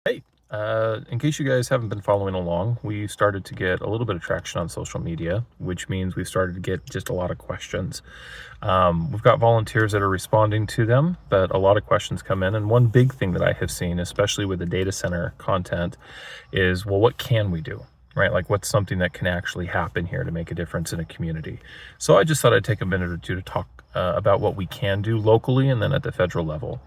Hey, in case you guys haven't been following along, we started to get a little bit of traction on social media, which means we've started to get just a lot of questions. We've got volunteers that are responding to them, but a lot of questions come in. And one big thing that I have seen, especially with the data center content, is, well, what can we do? Right? Like, what's something that can actually happen here to make a difference in a community? So I just thought I'd take a minute or two to talk about what we can do locally and then at the federal level.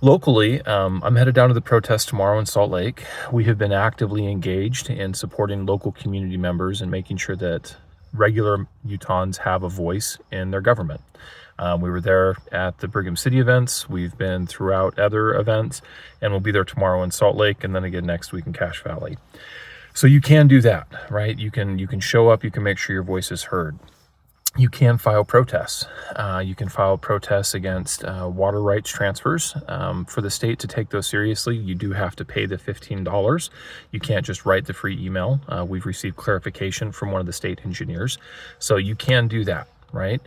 Locally, I'm headed down to the protest tomorrow in Salt Lake. We have been actively engaged in supporting local community members and making sure that regular Utahns have a voice in their government. We were there at the Brigham City events. We've been throughout other events, and we'll be there tomorrow in Salt Lake, and then again next week in Cache Valley. So you can do that, right? You can show up. You can make sure your voice is heard. You can file protests. You can file protests against water rights transfers. For the state to take those seriously, you do have to pay the $15. You can't just write the free email. We've received clarification from one of the state engineers. So you can do that, right?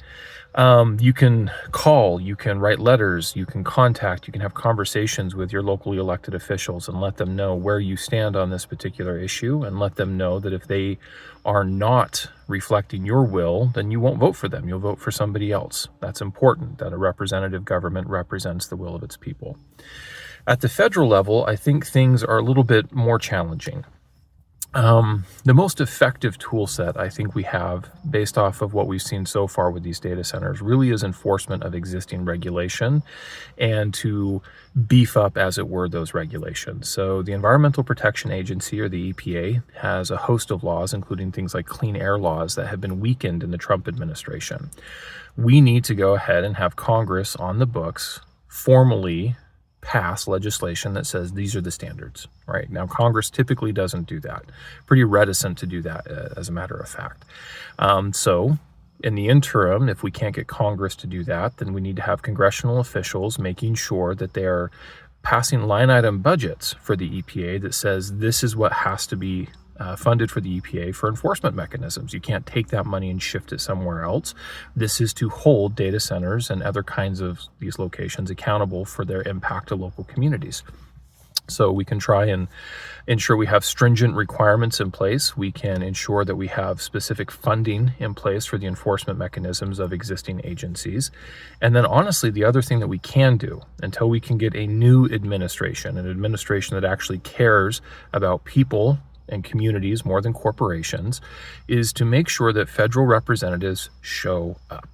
You can call, you can write letters, you can contact, you can have conversations with your locally elected officials and let them know where you stand on this particular issue, and let them know that if they are not reflecting your will, then you won't vote for them. You'll vote for somebody else. That's important, that a representative government represents the will of its people. At the federal level, I think things are a little bit more challenging. The most effective tool set I think we have, based off of what we've seen so far with these data centers, really is enforcement of existing regulation and to beef up, as it were, those regulations. So the Environmental Protection Agency, or the EPA, has a host of laws, including things like clean air laws, that have been weakened in the Trump administration. We need to go ahead and have Congress on the books formally pass legislation that says these are the standards. Right now, Congress typically doesn't do that. Pretty reticent to do that, as a matter of fact. So in the interim, if we can't get Congress to do that, then we need to have congressional officials making sure that they are passing line item budgets for the EPA that says this is what has to be funded for the EPA for enforcement mechanisms. You can't take that money and shift it somewhere else. This is to hold data centers and other kinds of these locations accountable for their impact to local communities. So we can try and ensure we have stringent requirements in place. We can ensure that we have specific funding in place for the enforcement mechanisms of existing agencies. And then honestly, the other thing that we can do until we can get a new administration, an administration that actually cares about people and communities more than corporations, is to make sure that federal representatives show up.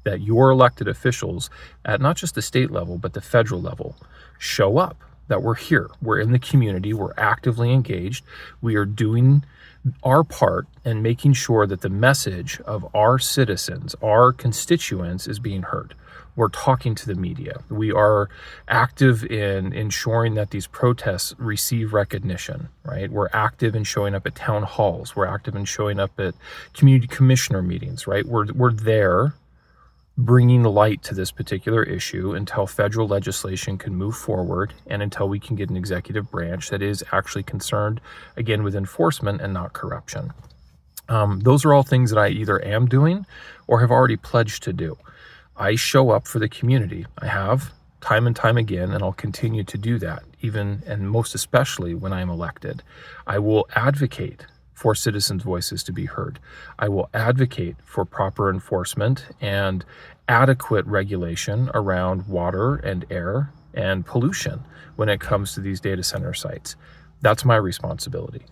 That your elected officials at not just the state level, but the federal level show up. That we're here, we're in the community, we're actively engaged, we are doing our part and making sure that the message of our citizens, our constituents, is being heard. We're talking to the media. We are active in ensuring that these protests receive recognition, right? We're active in showing up at town halls. We're active in showing up at community commissioner meetings, right? We're there bringing light to this particular issue until federal legislation can move forward and until we can get an executive branch that is actually concerned, again, with enforcement and not corruption. Those are all things that I either am doing or have already pledged to do. I show up for the community. I have time and time again, and I'll continue to do that, even and most especially when I'm elected. I will advocate for citizens' voices to be heard. I will advocate for proper enforcement and adequate regulation around water and air and pollution when it comes to these data center sites. That's my responsibility.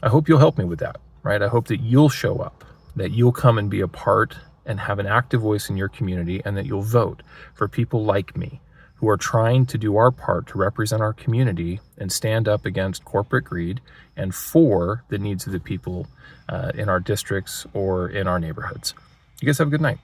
I hope you'll help me with that, right? I hope that you'll show up, that you'll come and be a part and have an active voice in your community, and that you'll vote for people like me who are trying to do our part to represent our community and stand up against corporate greed and for the needs of the people in our districts or in our neighborhoods. You guys have a good night.